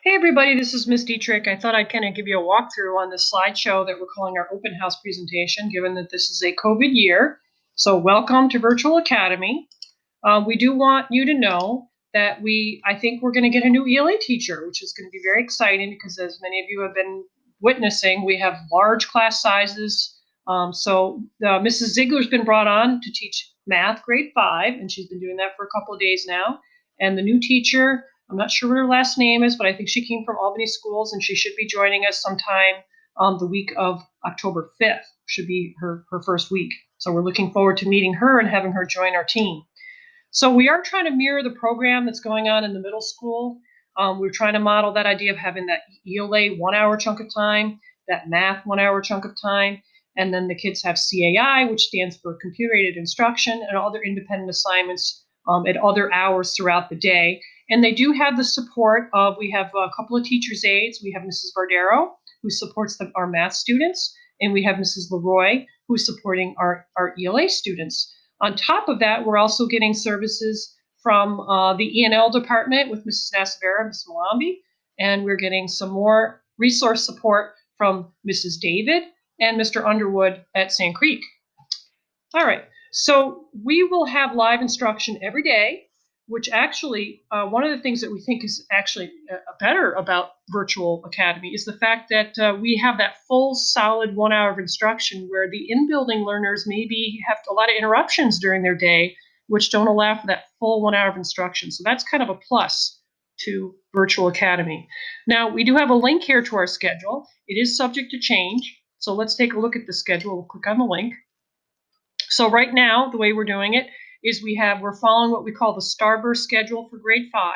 Hey everybody, this is Miss Dietrich. I thought I'd kind of give you a walkthrough on this slideshow that we're calling our open house presentation, given that this is a COVID year. So welcome to Virtual Academy. We do want you to know that I think we're going to get a new ELA teacher, which is going to be very exciting because as many of you have been witnessing, we have large class sizes. Mrs. Ziegler's been brought on to teach math grade 5, and she's been doing that for a couple of days now. And the new teacher, I'm not sure what her last name is, but I think she came from Albany Schools, and she should be joining us sometime the week of October 5th, should be her first week. So we're looking forward to meeting her and having her join our team. So we are trying to mirror the program that's going on in the middle school. We're trying to model that idea of having that ELA 1 hour chunk of time, that math 1 hour chunk of time, and then the kids have CAI, which stands for computer aided instruction, and other independent assignments at other hours throughout the day. And they do have the support of, we have a couple of teachers' aides. We have Mrs. Vardero, who supports our math students, and we have Mrs. Leroy, who's supporting our ELA students. On top of that, we're also getting services from the E&L department with Mrs. Nasavera and Ms. Malambi, and we're getting some more resource support from Mrs. David and Mr. Underwood at Sand Creek. All right, so we will have live instruction every day, which actually, one of the things that we think is actually better about Virtual Academy is the fact that we have that full, solid 1 hour of instruction where the in-building learners maybe have a lot of interruptions during their day, which don't allow for that full 1 hour of instruction. So that's kind of a plus to Virtual Academy. Now, we do have a link here to our schedule. It is subject to change. So let's take a look at the schedule. We'll click on the link. So right now, the way we're doing it is we're following what we call the Starburst schedule for grade 5.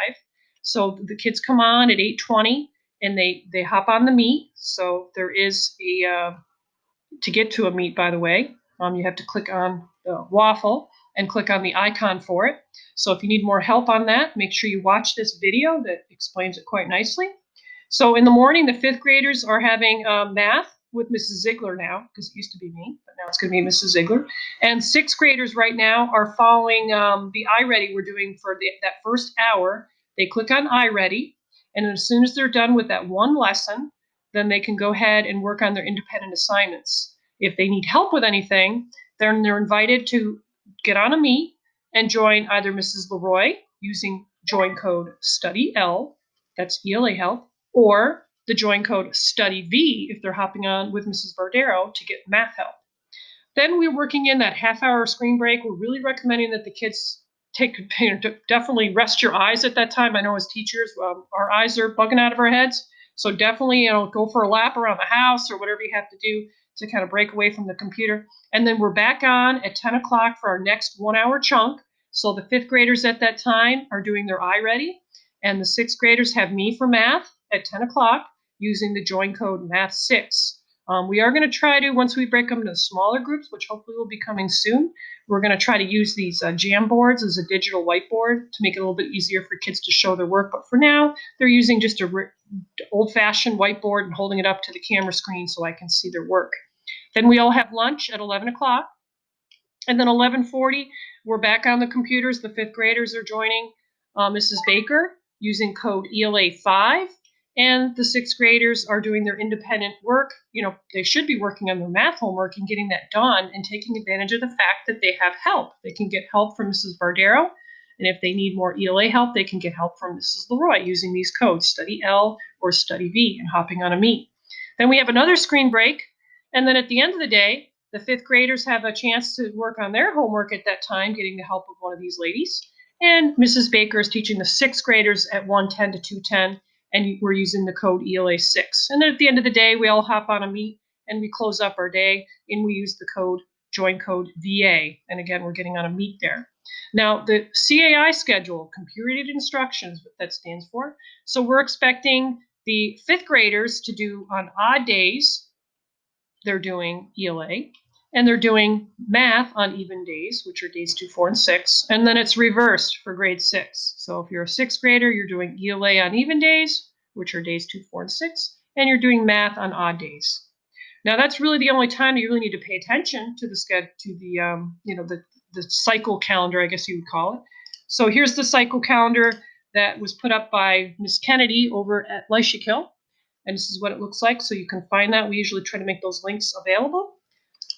So the kids come on at 8:20 and they hop on the Meet. So there is to get to a Meet, by the way, you have to click on the waffle and click on the icon for it. So if you need more help on that, make sure you watch this video that explains it quite nicely. So in the morning, the 5th graders are having math with Mrs. Ziegler now, because it used to be me, but now it's going to be Mrs. Ziegler. And 6th graders right now are following the iReady we're doing for that first hour. They click on iReady, and as soon as they're done with that one lesson, then they can go ahead and work on their independent assignments. If they need help with anything, then they're invited to get on a Meet and join either Mrs. Leroy using join code STUDYL, that's ELA help, or the join code STUDYV if they're hopping on with Mrs. Vardero to get math help. Then we're working in that half-hour screen break. We're really recommending that the kids definitely rest your eyes at that time. I know as teachers, our eyes are bugging out of our heads. So definitely, go for a lap around the house or whatever you have to do to kind of break away from the computer. And then we're back on at 10 o'clock for our next 1 hour chunk. So the 5th graders at that time are doing their iReady, and the 6th graders have me for math at 10 o'clock using the join code MATH6. We are going to try to, once we break them into smaller groups, which hopefully will be coming soon, we're going to try to use these jam boards as a digital whiteboard to make it a little bit easier for kids to show their work. But for now, they're using just a old-fashioned whiteboard and holding it up to the camera screen so I can see their work. Then we all have lunch at 11 o'clock. And then 11:40, we're back on the computers. The 5th graders are joining Mrs. Baker using code ELA5. And the 6th graders are doing their independent work. They should be working on their math homework and getting that done and taking advantage of the fact that they have help. They can get help from Mrs. Vardero. And if they need more ELA help, they can get help from Mrs. Leroy using these codes, STUDYL or STUDYV, and hopping on a Meet. Then we have another screen break. And then at the end of the day, the 5th graders have a chance to work on their homework at that time, getting the help of one of these ladies. And Mrs. Baker is teaching the 6th graders at 1:10 to 2:10. And we're using the code ELA6. And then at the end of the day, we all hop on a Meet and we close up our day and we use the join code VA. And again, we're getting on a Meet there. Now, the CAI schedule, computer aided instruction, is what that stands for. So we're expecting the 5th graders to do on odd days, they're doing ELA. And they're doing math on even days, which are days 2, 4, and 6. And then it's reversed for grade 6. So if you're a 6th grader, you're doing ELA on even days, which are days 2, 4, and 6. And you're doing math on odd days. Now that's really the only time you really need to pay attention to the cycle calendar, I guess you would call it. So here's the cycle calendar that was put up by Miss Kennedy over at Leishikill. And this is what it looks like, so you can find that. We usually try to make those links available.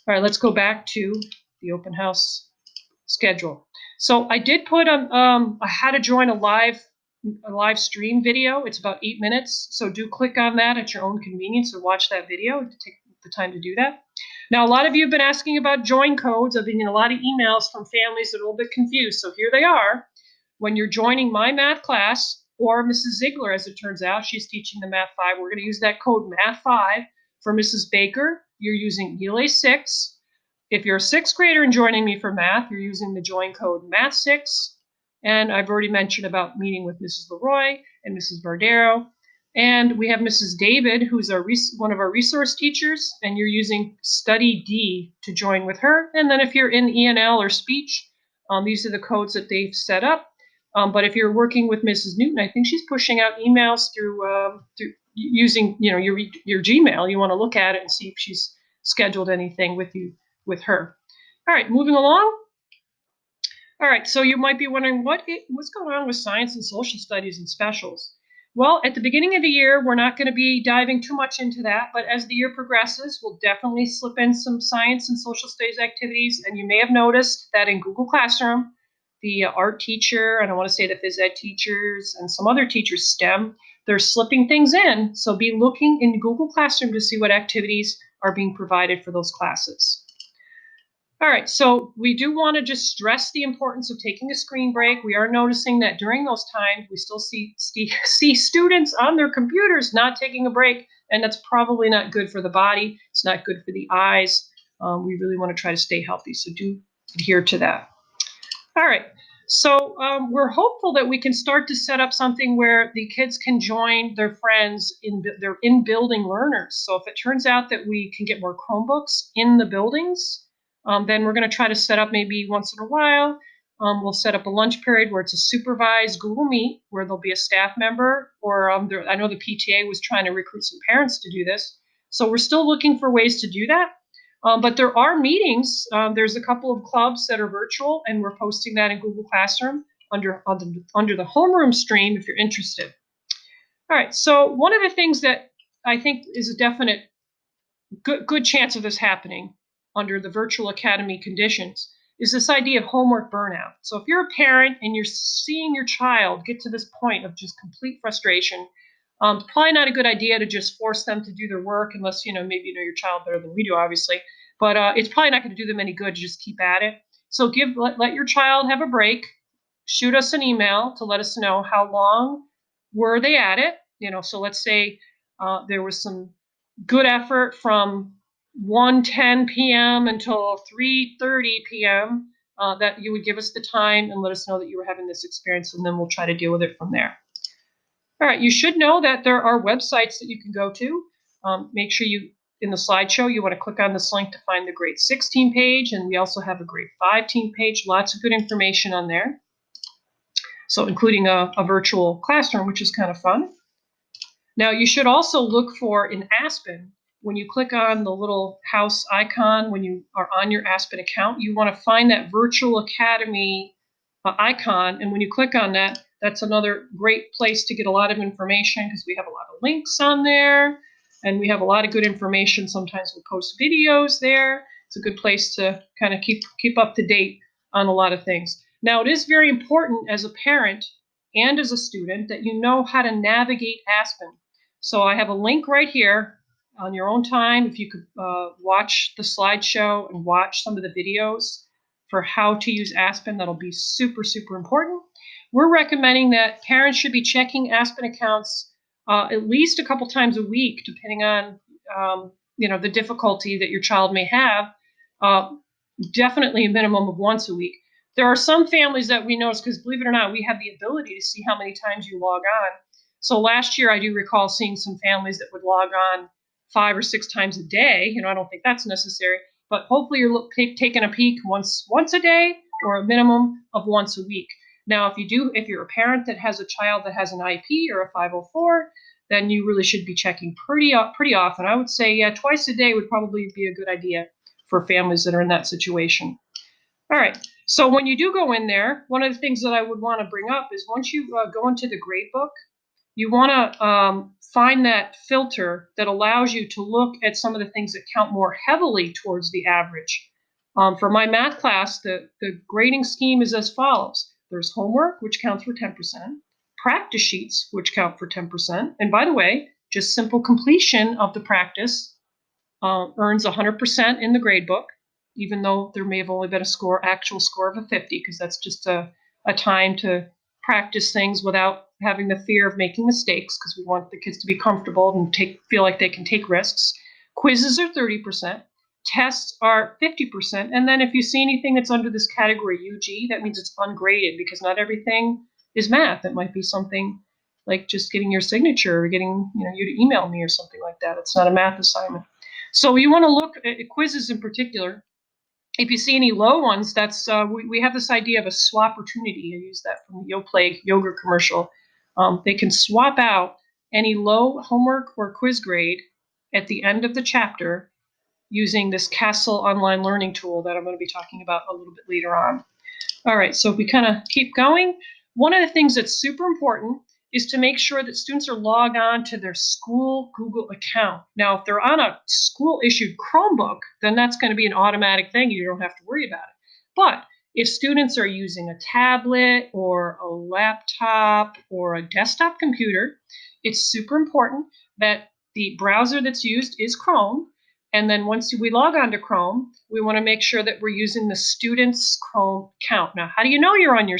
All right, let's go back to the open house schedule. So I did put on how to join a live stream video. It's about 8 minutes, so do click on that at your own convenience and watch that video. Take the time to do that. Now, a lot of you have been asking about join codes. I've been getting a lot of emails from families that are a little bit confused, so here they are. When you're joining my math class, or Mrs. Ziegler, as it turns out, she's teaching the Math 5, we're going to use that code Math 5. For Mrs. Baker, you're using ELA 6. If you're a 6th grader and joining me for math, you're using the join code Math 6. And I've already mentioned about meeting with Mrs. Leroy and Mrs. Bardero. And we have Mrs. David, who's one of our resource teachers, and you're using Study D to join with her. And then if you're in ENL or speech, these are the codes that they've set up. But if you're working with Mrs. Newton, I think she's pushing out emails through using your Gmail. You want to look at it and see if she's scheduled anything with her. All right, moving along. All right, so you might be wondering what's going on with science and social studies and specials. Well, at the beginning of the year, we're not going to be diving too much into that, but as the year progresses, we'll definitely slip in some science and social studies activities. And you may have noticed that in Google Classroom, the art teacher, and I want to say the phys ed teachers and some other teachers, STEM, they're slipping things in. So be looking in Google Classroom to see what activities are being provided for those classes. All right, so we do want to just stress the importance of taking a screen break. We are noticing that during those times, we still see students on their computers not taking a break, and that's probably not good for the body. It's not good for the eyes. We really want to try to stay healthy, so do adhere to that. All right, so we're hopeful that we can start to set up something where the kids can join their friends they're in-building learners. So if it turns out that we can get more Chromebooks in the buildings, then we're going to try to set up maybe once in a while. We'll set up a lunch period where it's a supervised Google Meet where there'll be a staff member, or I know the PTA was trying to recruit some parents to do this. So we're still looking for ways to do that. But there are meetings. There's a couple of clubs that are virtual, and we're posting that in Google Classroom under the homeroom stream if you're interested. All right, so one of the things that I think is a definite good chance of this happening under the virtual academy conditions is this idea of homework burnout. So if you're a parent and you're seeing your child get to this point of just complete frustration, it's probably not a good idea to just force them to do their work unless, maybe you know your child better than we do, obviously. But it's probably not going to do them any good to just keep at it. So let your child have a break. Shoot us an email to let us know how long were they at it. So let's say there was some good effort from 1:10 p.m. until 3:30 p.m. That you would give us the time and let us know that you were having this experience, and then we'll try to deal with it from there. All right, you should know that there are websites that you can go to. Make sure in the slideshow, you want to click on this link to find the grade 16 page, and we also have a grade 5 team page. Lots of good information on there. So including a virtual classroom, which is kind of fun. Now, you should also look for in Aspen, when you click on the little house icon, when you are on your Aspen account, you want to find that virtual academy icon. And when you click on that, that's another great place to get a lot of information because we have a lot of links on there and we have a lot of good information. Sometimes we'll post videos there. It's a good place to kind of keep up to date on a lot of things. Now, it is very important as a parent and as a student that you know how to navigate Aspen. So I have a link right here on your own time. If you could watch the slideshow and watch some of the videos for how to use Aspen, that'll be super, super important. We're recommending that parents should be checking Aspen accounts at least a couple times a week, depending on the difficulty that your child may have. Definitely a minimum of once a week. There are some families that we notice, because believe it or not, we have the ability to see how many times you log on. So last year, I do recall seeing some families that would log on 5 or 6 times a day. I don't think that's necessary, but hopefully you're taking a peek once a day or a minimum of once a week. Now, if you're a parent that has a child that has an IP or a 504, then you really should be checking pretty often. I would say, yeah, twice a day would probably be a good idea for families that are in that situation. All right. So when you do go in there, one of the things that I would want to bring up is once you go into the gradebook, you want to find that filter that allows you to look at some of the things that count more heavily towards the average. For my math class, the grading scheme is as follows. There's homework, which counts for 10%, practice sheets, which count for 10%. And by the way, just simple completion of the practice earns 100% in the gradebook, even though there may have only been a actual score of a 50, because that's just a time to practice things without having the fear of making mistakes, because we want the kids to be comfortable and feel like they can take risks. Quizzes are 30%. Tests are 50%. And then if you see anything that's under this category UG, that means it's ungraded, because not everything is math. It might be something like just getting your signature or getting you to email me or something like that. It's not a math assignment. So you want to look at quizzes in particular. If you see any low ones, that's we have this idea of a swap opportunity. I use that from the Yoplait yogurt commercial. They can swap out any low homework or quiz grade at the end of the chapter using this Castle online learning tool that I'm going to be talking about a little bit later on. All right, so if we kind of keep going, one of the things that's super important is to make sure that students are logged on to their school Google account. Now, if they're on a school-issued Chromebook, then that's going to be an automatic thing. You don't have to worry about it. But if students are using a tablet or a laptop or a desktop computer, it's super important that the browser that's used is Chrome. And then once we log on to Chrome, we want to make sure that we're using the student's Chrome account. Now, how do you know you're on your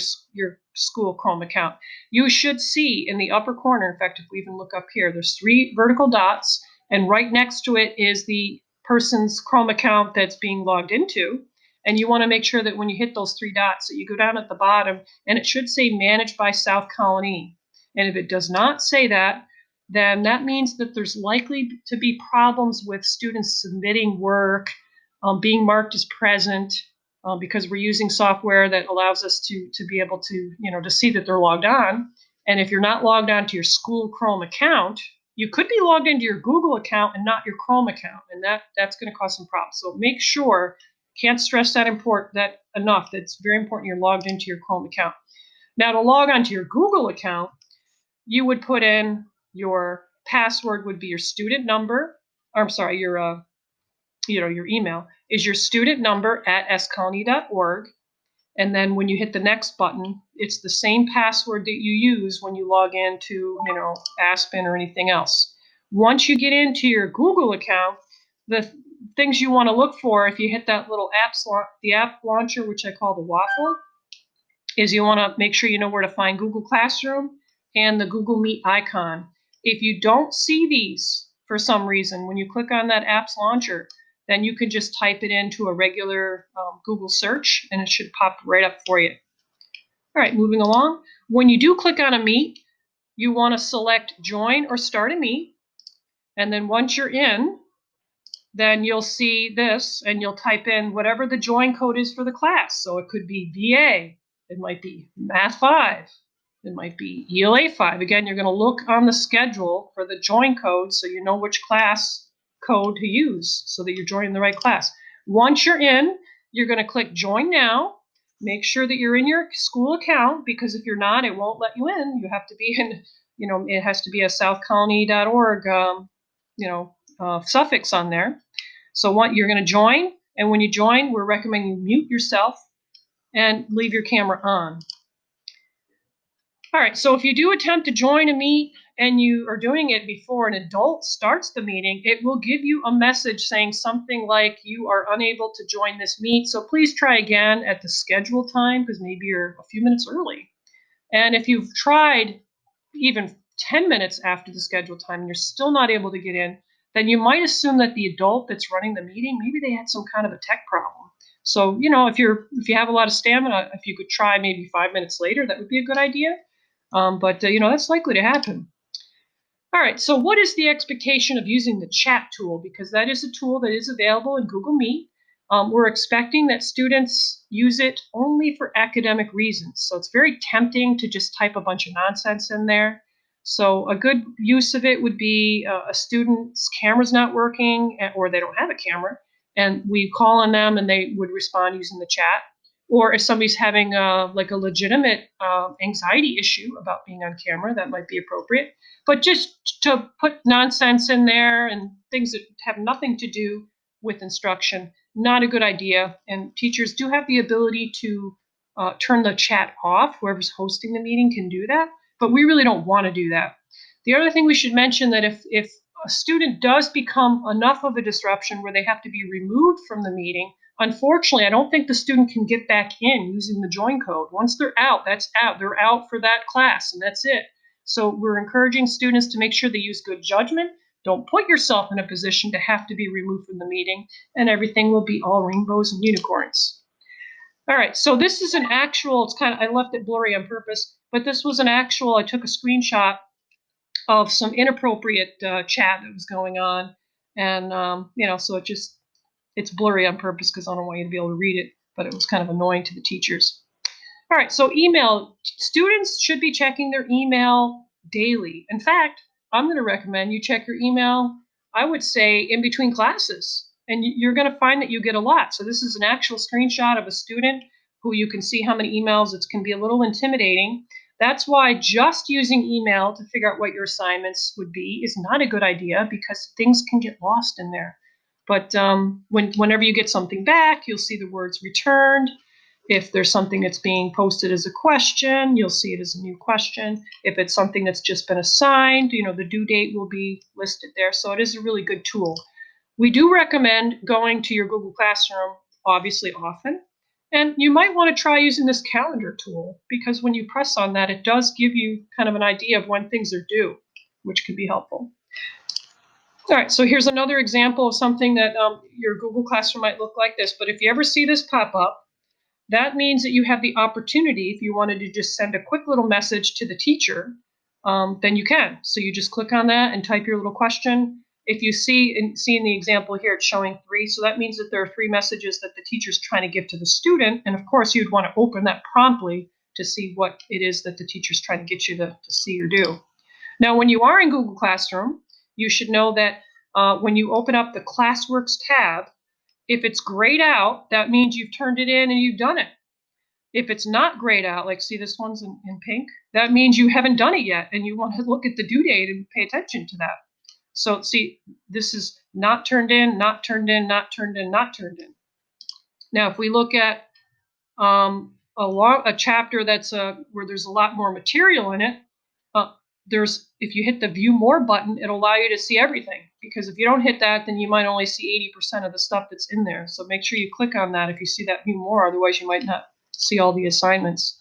school Chrome account? You should see in the upper corner, in fact, if we even look up here, there's 3 vertical dots, and right next to it is the person's Chrome account that's being logged into. And you want to make sure that when you hit those 3 dots, that you go down at the bottom, and it should say Managed by South Colonie. And if it does not say that, then that means that there's likely to be problems with students submitting work, being marked as present, because we're using software that allows us to be able to, to see that they're logged on. And if you're not logged on to your school Chrome account, you could be logged into your Google account and not your Chrome account, and that's going to cause some problems. So make sure, can't stress that enough. That's very important. You're logged into your Chrome account. Now, to log onto your Google account, you would put in your password would be your student number. Or, I'm sorry, your email is your student number at scolonie.org. And then when you hit the next button, it's the same password that you use when you log into, Aspen or anything else. Once you get into your Google account, the things you want to look for, if you hit that little the app launcher, which I call the waffle, is you want to make sure you know where to find Google Classroom and the Google Meet icon. If you don't see these for some reason, when you click on that app's launcher, then you can just type it into a regular Google search and it should pop right up for you. All right, moving along. When you do click on a Meet, you want to select Join or Start a Meet. And then once you're in, then you'll see this and you'll type in whatever the join code is for the class. So it could be VA, it might be Math 5, it might be ELA 5. Again, you're going to look on the schedule for the join code so you know which class code to use so that you're joining the right class. Once you're in, you're going to click Join Now. Make sure that you're in your school account, because if you're not, it won't let you in. You have to be in, it has to be a southcolonie.org, suffix on there. So you're going to join, and when you join, we're recommending you mute yourself and leave your camera on. All right, so if you do attempt to join a meet and you are doing it before an adult starts the meeting, it will give you a message saying something like, you are unable to join this meet, so please try again at the scheduled time, because maybe you're a few minutes early. And if you've tried even 10 minutes after the scheduled time and you're still not able to get in, then you might assume that the adult that's running the meeting, maybe they had some kind of a tech problem. So, if you have a lot of stamina, if you could try maybe 5 minutes later, that would be a good idea. But that's likely to happen. All right, so what is the expectation of using the chat tool? Because that is a tool that is available in Google Meet. We're expecting that students use it only for academic reasons. So it's very tempting to just type a bunch of nonsense in there. So a good use of it would be a student's camera's not working, or they don't have a camera, and we call on them and they would respond using the chat. Or if somebody's having like a legitimate anxiety issue about being on camera, that might be appropriate. But just to put nonsense in there and things that have nothing to do with instruction, not a good idea. And teachers do have the ability to turn the chat off. Whoever's hosting the meeting can do that, but we really don't want to do that. The other thing we should mention that if a student does become enough of a disruption where they have to be removed from the meeting, unfortunately, I don't think the student can get back in using the join code. Once they're out, that's out. They're out for that class, and that's it. So we're encouraging students to make sure they use good judgment. Don't put yourself in a position to have to be removed from the meeting, and everything will be all rainbows and unicorns. All right, so this is an actual, it's kind of, I left it blurry on purpose, but this was an actual, I took a screenshot of some inappropriate chat that was going on. And, so it's blurry on purpose because I don't want you to be able to read it, but it was kind of annoying to the teachers. All right, so email. Students should be checking their email daily. In fact, I'm going to recommend you check your email, I would say, in between classes. And you're going to find that you get a lot. So this is an actual screenshot of a student who you can see how many emails. It can be a little intimidating. That's why just using email to figure out what your assignments would be is not a good idea because things can get lost in there. But whenever you get something back, you'll see the words returned. If there's something that's being posted as a question, you'll see it as a new question. If it's something that's just been assigned, the due date will be listed there. So it is a really good tool. We do recommend going to your Google Classroom, obviously often. And you might want to try using this calendar tool because when you press on that, it does give you kind of an idea of when things are due, which can be helpful. All right, so here's another example of something that your Google Classroom might look like this. But if you ever see this pop up, that means that you have the opportunity, if you wanted to just send a quick little message to the teacher, then you can. So you just click on that and type your little question. If you see in the example here, it's showing 3. So that means that there are 3 messages that the teacher's trying to give to the student. And of course, you'd want to open that promptly to see what it is that the teacher's trying to get you to see or do. Now, when you are in Google Classroom, you should know that when you open up the Classworks tab, if it's grayed out, that means you've turned it in and you've done it. If it's not grayed out, like see this one's in pink, that means you haven't done it yet and you want to look at the due date and pay attention to that. So see, this is not turned in, not turned in, not turned in, not turned in. Now, if we look at a chapter that's where there's a lot more material in it, if you hit the View More button, it'll allow you to see everything. Because if you don't hit that, then you might only see 80% of the stuff that's in there. So make sure you click on that if you see that View More, otherwise you might not see all the assignments.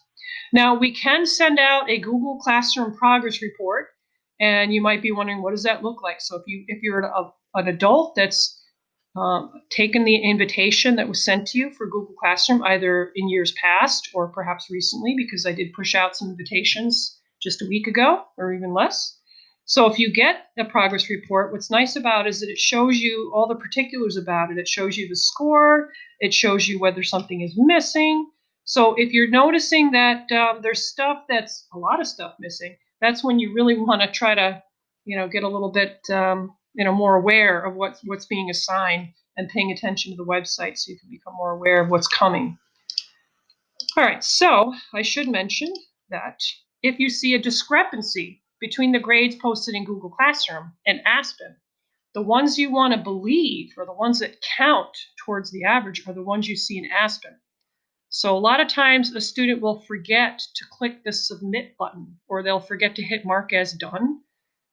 Now, we can send out a Google Classroom progress report, and you might be wondering, what does that look like? So if you're an adult that's taken the invitation that was sent to you for Google Classroom, either in years past or perhaps recently, because I did push out some invitations just a week ago or even less. So if you get a progress report, what's nice about it is that it shows you all the particulars about it. It shows you the score. It shows you whether something is missing. So if you're noticing that there's a lot of stuff missing, that's when you really want to try to, get a little bit, more aware of what's being assigned and paying attention to the website so you can become more aware of what's coming. All right, so I should mention that if you see a discrepancy between the grades posted in Google Classroom and Aspen, the ones you want to believe or the ones that count towards the average are the ones you see in Aspen. So a lot of times a student will forget to click the submit button or they'll forget to hit mark as done.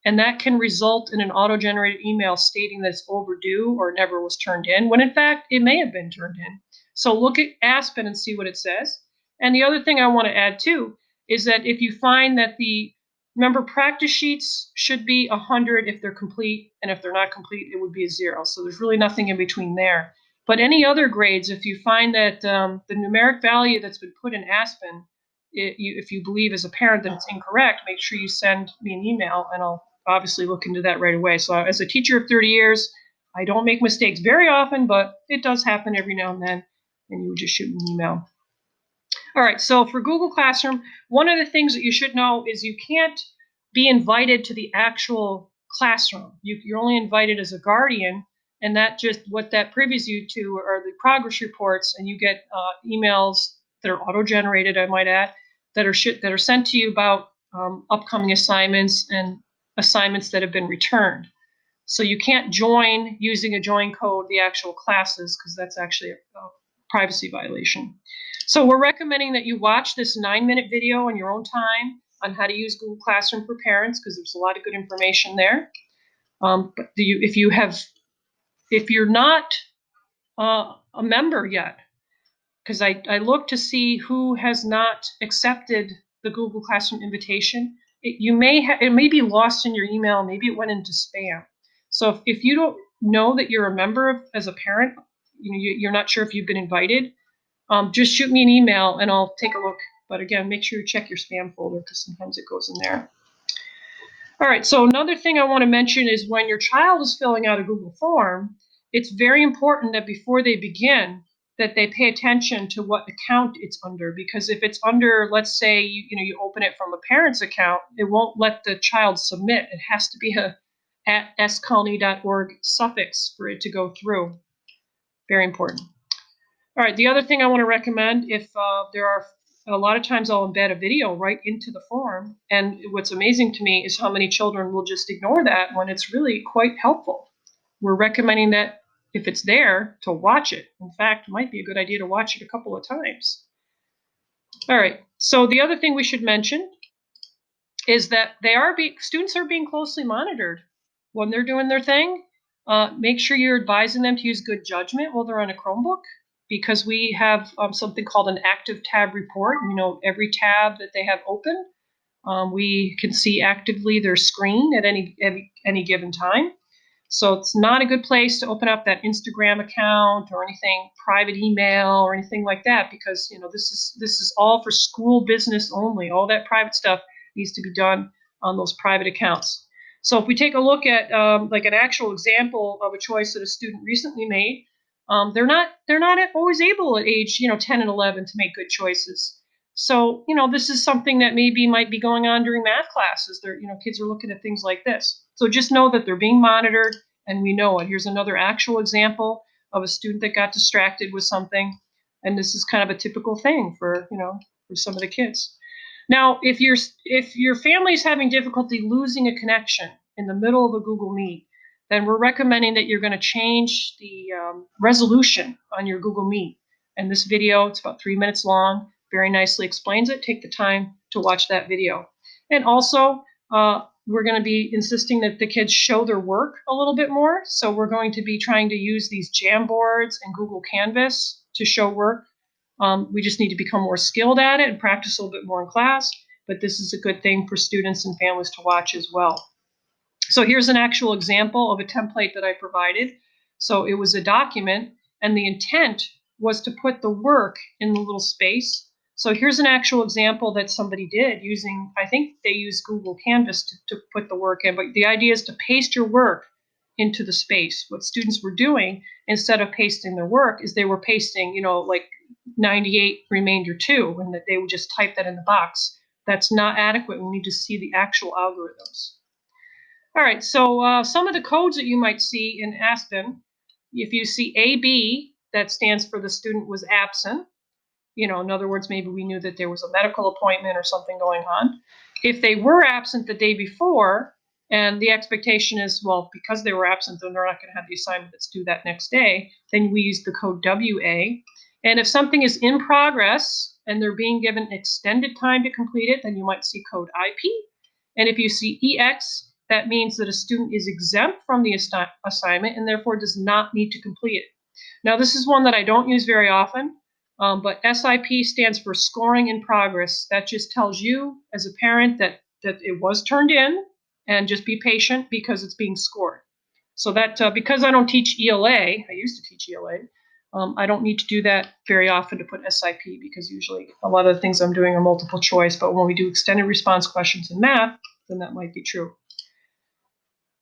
And that can result in an auto-generated email stating that it's overdue or never was turned in, when in fact it may have been turned in. So look at Aspen and see what it says. And the other thing I want to add too is that if you find that remember, practice sheets should be 100 if they're complete, and if they're not complete, it would be a 0. So there's really nothing in between there. But any other grades, if you find that the numeric value that's been put in Aspen, if you believe as a parent that it's incorrect, make sure you send me an email and I'll obviously look into that right away. So as a teacher of 30 years, I don't make mistakes very often, but it does happen every now and then, and you would just shoot me an email. All right, so for Google Classroom, one of the things that you should know is you can't be invited to the actual classroom. You're only invited as a guardian, and what that privys you to are the progress reports, and you get emails that are auto-generated, I might add, that are sent to you about upcoming assignments and assignments that have been returned. So you can't join using a join code the actual classes, because that's actually a privacy violation. So we're recommending that you watch this 9-minute video on your own time on how to use Google Classroom for parents, because there's a lot of good information there. But if you're not a member yet, because I look to see who has not accepted the Google Classroom invitation. It may be lost in your email, maybe it went into spam. So if you don't know that you're a member as a parent, you're not sure if you've been invited, just shoot me an email and I'll take a look. But again, make sure you check your spam folder, because sometimes it goes in there. All right, so another thing I want to mention is when your child is filling out a Google form, it's very important that before they begin, that they pay attention to what account it's under, because if it's under, let's say, you open it from a parent's account, it won't let the child submit. It has to be a @scolonie.org suffix for it to go through. Very important. All right, the other thing I want to recommend, if there are a lot of times I'll embed a video right into the form, and what's amazing to me is how many children will just ignore that when it's really quite helpful. We're recommending that if it's there, to watch it. In fact, it might be a good idea to watch it a couple of times. All right, so the other thing we should mention is that students are being closely monitored when they're doing their thing. Make sure you're advising them to use good judgment while they're on a Chromebook, because we have something called an active tab report. Every tab that they have open, we can see actively their screen at any given time. So it's not a good place to open up that Instagram account or anything, private email or anything like that, because this is all for school business only. All that private stuff needs to be done on those private accounts. So if we take a look at like an actual example of a choice that a student recently made, they're not always able at age 10 and 11 to make good choices. So this is something that maybe might be going on during math classes. Kids are looking at things like this. So just know that they're being monitored, and we know it. Here's another actual example of a student that got distracted with something, and this is kind of a typical thing for some of the kids. Now, if your family is having difficulty losing a connection in the middle of a Google Meet, then we're recommending that you're going to change the resolution on your Google Meet. And this video, it's about 3 minutes long, very nicely explains it. Take the time to watch that video. And also, we're going to be insisting that the kids show their work a little bit more. So we're going to be trying to use these Jamboards and Google Canvas to show work. We just need to become more skilled at it and practice a little bit more in class. But this is a good thing for students and families to watch as well. So here's an actual example of a template that I provided. So it was a document, and the intent was to put the work in the little space. So here's an actual example that somebody did using, I think they used Google Canvas to put the work in, but the idea is to paste your work into the space. What students were doing, instead of pasting their work, is they were pasting, like 98 remainder 2, and that they would just type that in the box. That's not adequate. We need to see the actual algorithms. All right, so some of the codes that you might see in Aspen, if you see AB, that stands for the student was absent. In other words, maybe we knew that there was a medical appointment or something going on. If they were absent the day before, and the expectation is, well, because they were absent, then they're not going to have the assignment that's due that next day, then we use the code WA. And if something is in progress and they're being given extended time to complete it, then you might see code IP. And if you see EX, that means that a student is exempt from the assignment and therefore does not need to complete it. Now, this is one that I don't use very often, but SIP stands for scoring in progress. That just tells you as a parent that it was turned in, and just be patient because it's being scored. So that because I don't teach ELA, I used to teach ELA, I don't need to do that very often to put SIP, because usually a lot of the things I'm doing are multiple choice, but when we do extended response questions in math, then that might be true.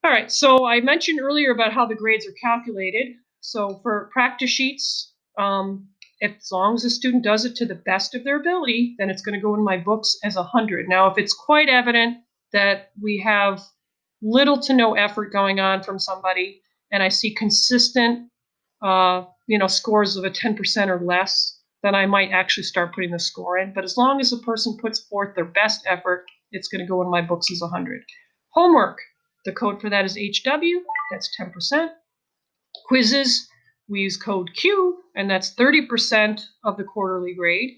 All right, so I mentioned earlier about how the grades are calculated. So for practice sheets, as long as the student does it to the best of their ability, then it's going to go in my books as 100. Now, if it's quite evident that we have little to no effort going on from somebody, and I see consistent, scores of a 10% or less, then I might actually start putting the score in. But as long as a person puts forth their best effort, it's going to go in my books as 100. Homework, the code for that is HW, that's 10%. Quizzes, we use code Q, and that's 30% of the quarterly grade.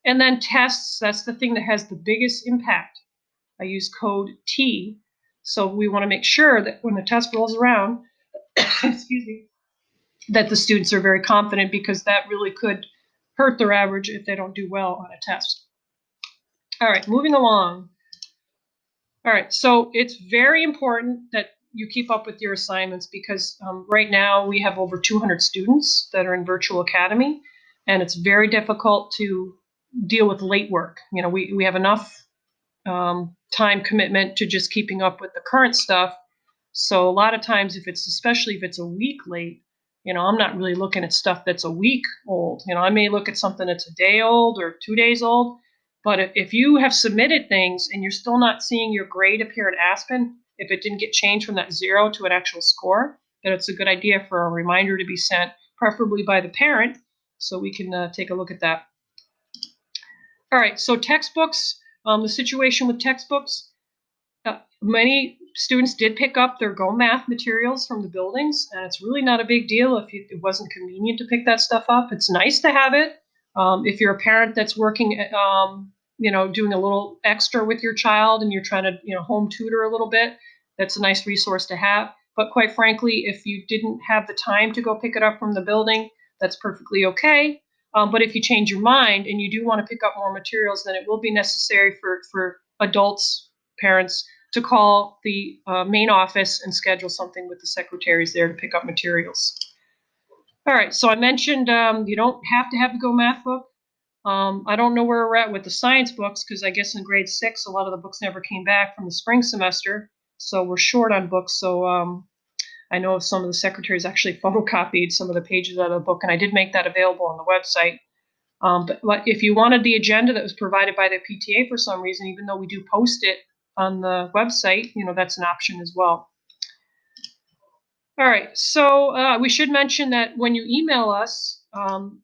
And then tests, that's the thing that has the biggest impact. I use code T. So we want to make sure that when the test rolls around, excuse me, that the students are very confident, because that really could hurt their average if they don't do well on a test. All right, moving along. All right, so it's very important that you keep up with your assignments, because right now we have over 200 students that are in Virtual Academy, and it's very difficult to deal with late work. You know, we have enough time commitment to just keeping up with the current stuff. So a lot of times, especially if it's a week late, you know, I'm not really looking at stuff that's a week old. You know, I may look at something that's a day old or 2 days old. But if you have submitted things and you're still not seeing your grade appear at Aspen, if it didn't get changed from that 0 to an actual score, then it's a good idea for a reminder to be sent, preferably by the parent, so we can take a look at that. All right, so textbooks, the situation with textbooks, many students did pick up their Go Math materials from the buildings, and it's really not a big deal if it wasn't convenient to pick that stuff up. It's nice to have it. If you're a parent that's working, you know, doing a little extra with your child and you're trying to, you know, home tutor a little bit, that's a nice resource to have. But quite frankly, if you didn't have the time to go pick it up from the building, that's perfectly okay. But if you change your mind and you do want to pick up more materials, then it will be necessary for adults, parents, to call the main office and schedule something with the secretaries there to pick up materials. All right, so I mentioned you don't have to have the Go Math book. I don't know where we're at with the science books, because I guess in grade 6, a lot of the books never came back from the spring semester, so we're short on books. So I know some of the secretaries actually photocopied some of the pages out of the book, and I did make that available on the website. But if you wanted the agenda that was provided by the PTA for some reason, even though we do post it on the website, you know, that's an option as well. All right, so we should mention that when you email us,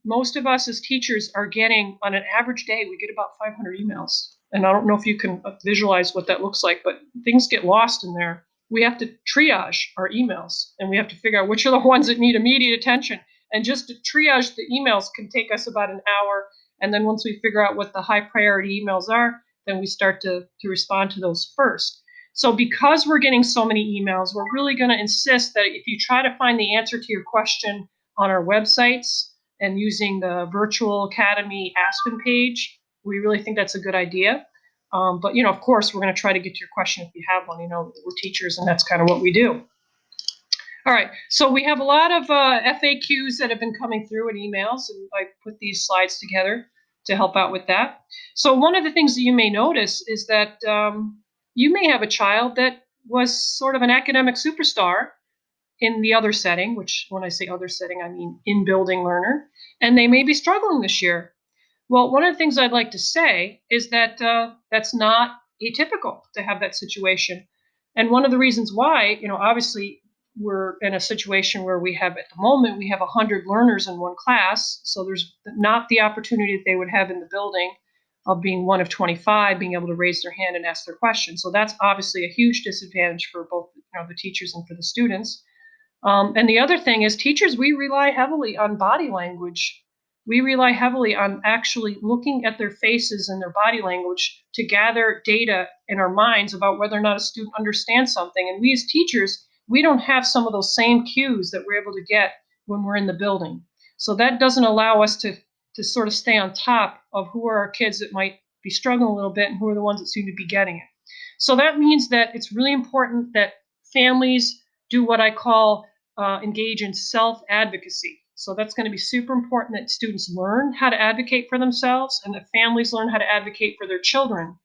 most of us as teachers are getting, on an average day, we get about 500 emails. And I don't know if you can visualize what that looks like, but things get lost in there. We have to triage our emails, and we have to figure out which are the ones that need immediate attention. And just to triage the emails can take us about an hour. And then once we figure out what the high priority emails are, then we start to respond to those first. So because we're getting so many emails, we're really going to insist that if you try to find the answer to your question on our websites and using the Virtual Academy Aspen page, we really think that's a good idea. But, you know, of course, we're going to try to get to your question if you have one. You know, we're teachers, and that's kind of what we do. All right, so we have a lot of FAQs that have been coming through in emails, and I put these slides together to help out with that. So one of the things that you may notice is that you may have a child that was sort of an academic superstar in the other setting, which when I say other setting, I mean in-building learner, and they may be struggling this year. Well, one of the things I'd like to say is that that's not atypical to have that situation. And one of the reasons why, you know, obviously we're in a situation where we have, at the moment, we have 100 learners in one class. So there's not the opportunity that they would have in the building of being one of 25, being able to raise their hand and ask their question. So that's obviously a huge disadvantage for both, you know, the teachers and for the students. And the other thing is, teachers, we rely heavily on body language. We rely heavily on actually looking at their faces and their body language to gather data in our minds about whether or not a student understands something. And we as teachers, we don't have some of those same cues that we're able to get when we're in the building. So that doesn't allow us to sort of stay on top of who are our kids that might be struggling a little bit and who are the ones that seem to be getting it. So that means that it's really important that families do what I call engage in self-advocacy. So that's going to be super important that students learn how to advocate for themselves and that families learn how to advocate for their children,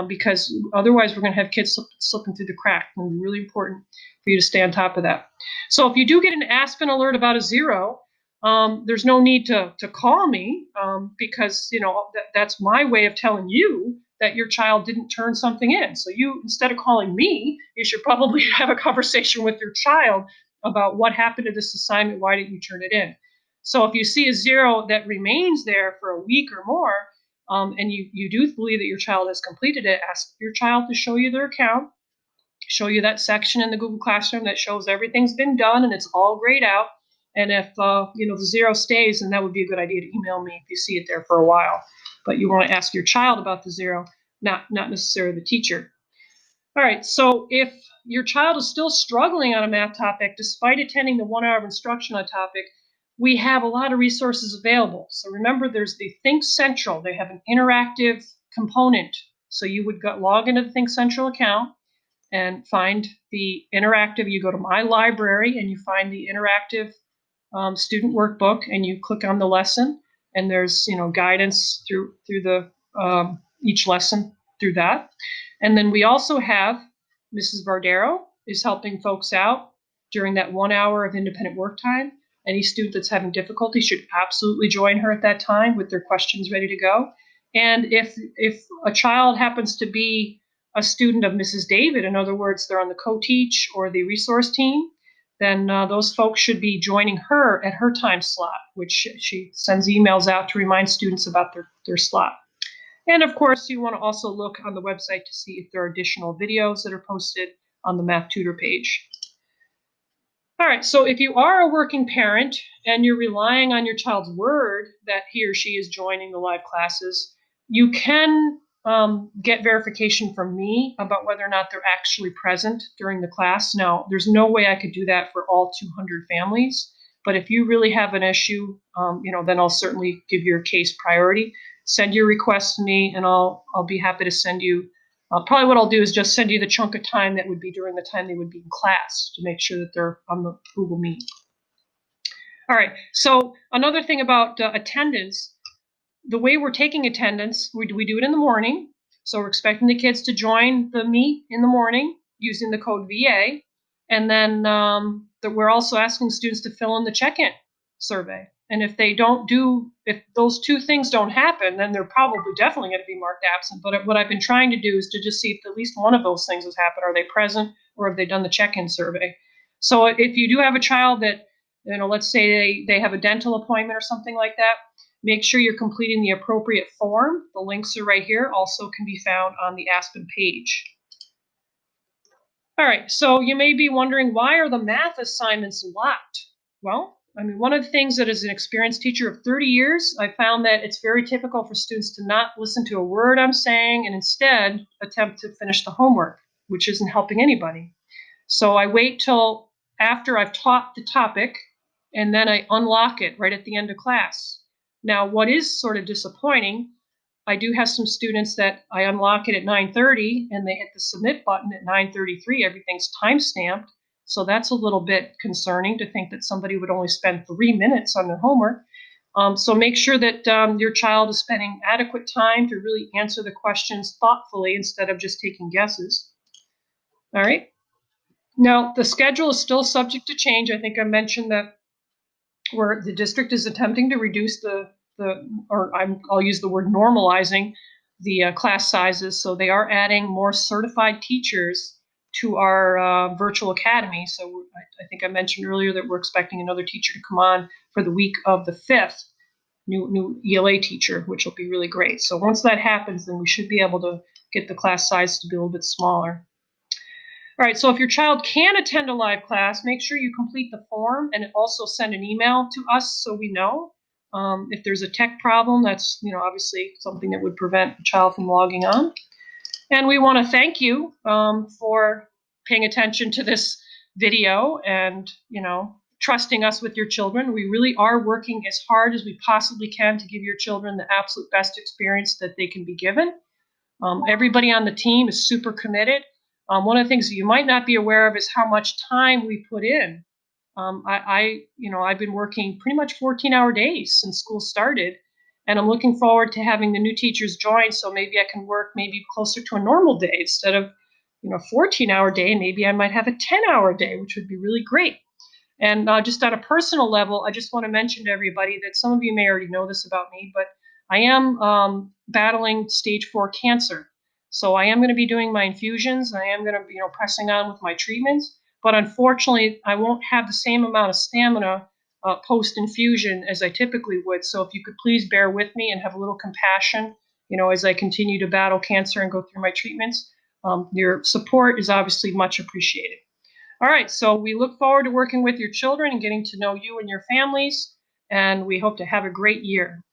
because otherwise we're going to have kids slipping through the crack. And it's really important for you to stay on top of that. So if you do get an Aspen alert about a 0, there's no need to call me, because, you know, that's my way of telling you that your child didn't turn something in. So you, instead of calling me, you should probably have a conversation with your child about what happened to this assignment, why didn't you turn it in? So if you see a 0 that remains there for a week or more, and you do believe that your child has completed it, ask your child to show you their account, show you that section in the Google Classroom that shows everything's been done and it's all grayed out. And if the 0 stays, then that would be a good idea to email me if you see it there for a while. But you want to ask your child about the 0, not necessarily the teacher. All right, so if your child is still struggling on a math topic, despite attending the 1 hour of instruction on a topic, we have a lot of resources available. So remember, there's the Think Central. They have an interactive component. So you would log into the Think Central account and find the interactive. You go to My Library and you find the interactive student workbook, and you click on the lesson, and there's guidance through the each lesson through that. And then we also have Mrs. Bardero is helping folks out during that 1 hour of independent work time. Any student that's having difficulty should absolutely join her at that time with their questions ready to go. And if a child happens to be a student of Mrs. David, in other words, they're on the co-teach or the resource team, then those folks should be joining her at her time slot, which she sends emails out to remind students about their slot. And of course, you want to also look on the website to see if there are additional videos that are posted on the Math Tutor page. All right, so if you are a working parent and you're relying on your child's word that he or she is joining the live classes, you can get verification from me about whether or not they're actually present during the class. Now, there's no way I could do that for all 200 families, but if you really have an issue, then I'll certainly give your case priority. Send your request to me, and I'll be happy to send you. Probably what I'll do is just send you the chunk of time that would be during the time they would be in class to make sure that they're on the Google Meet. All right, so another thing about attendance, the way we're taking attendance, we do it in the morning. So we're expecting the kids to join the meet in the morning using the code VA. And then we're also asking students to fill in the check-in survey. And if those two things don't happen, then they're probably definitely going to be marked absent. But what I've been trying to do is to just see if at least one of those things has happened. Are they present, or have they done the check-in survey? So if you do have a child that, let's say they have a dental appointment or something like that, make sure you're completing the appropriate form. The links are right here. Also can be found on the Aspen page. All right, so you may be wondering, why are the math assignments locked? Well, one of the things that as an experienced teacher of 30 years, I found that it's very typical for students to not listen to a word I'm saying and instead attempt to finish the homework, which isn't helping anybody. So I wait till after I've taught the topic, and then I unlock it right at the end of class. Now, what is sort of disappointing, I do have some students that I unlock it at 9:30 and they hit the submit button at 9:33. Everything's time stamped. So that's a little bit concerning to think that somebody would only spend 3 minutes on their homework. So make sure that your child is spending adequate time to really answer the questions thoughtfully instead of just taking guesses. All right. Now, the schedule is still subject to change. I think I mentioned that where the district is attempting to reduce I'll use the word normalizing the class sizes. So they are adding more certified teachers to our virtual academy. So I think I mentioned earlier that we're expecting another teacher to come on for the week of the 5th, new ELA teacher, which will be really great. So once that happens, then we should be able to get the class size to be a little bit smaller. All right, so if your child can attend a live class, make sure you complete the form and also send an email to us so we know. If there's a tech problem, that's obviously something that would prevent the child from logging on. And we want to thank you for paying attention to this video and trusting us with your children. We really are working as hard as we possibly can to give your children the absolute best experience that they can be given. Everybody on the team is super committed. One of the things that you might not be aware of is how much time we put in. I've been working pretty much 14-hour days since school started, and I'm looking forward to having the new teachers join. So maybe I can work maybe closer to a normal day instead of 14-hour day. Maybe I might have a 10-hour day, which would be really great. And just on a personal level, I just want to mention to everybody that some of you may already know this about me, but I am battling stage 4 cancer. So I am going to be doing my infusions. I am going to be pressing on with my treatments. But unfortunately, I won't have the same amount of stamina post-infusion as I typically would. So if you could please bear with me and have a little compassion, as I continue to battle cancer and go through my treatments. Your support is obviously much appreciated. All right, so we look forward to working with your children and getting to know you and your families, and we hope to have a great year.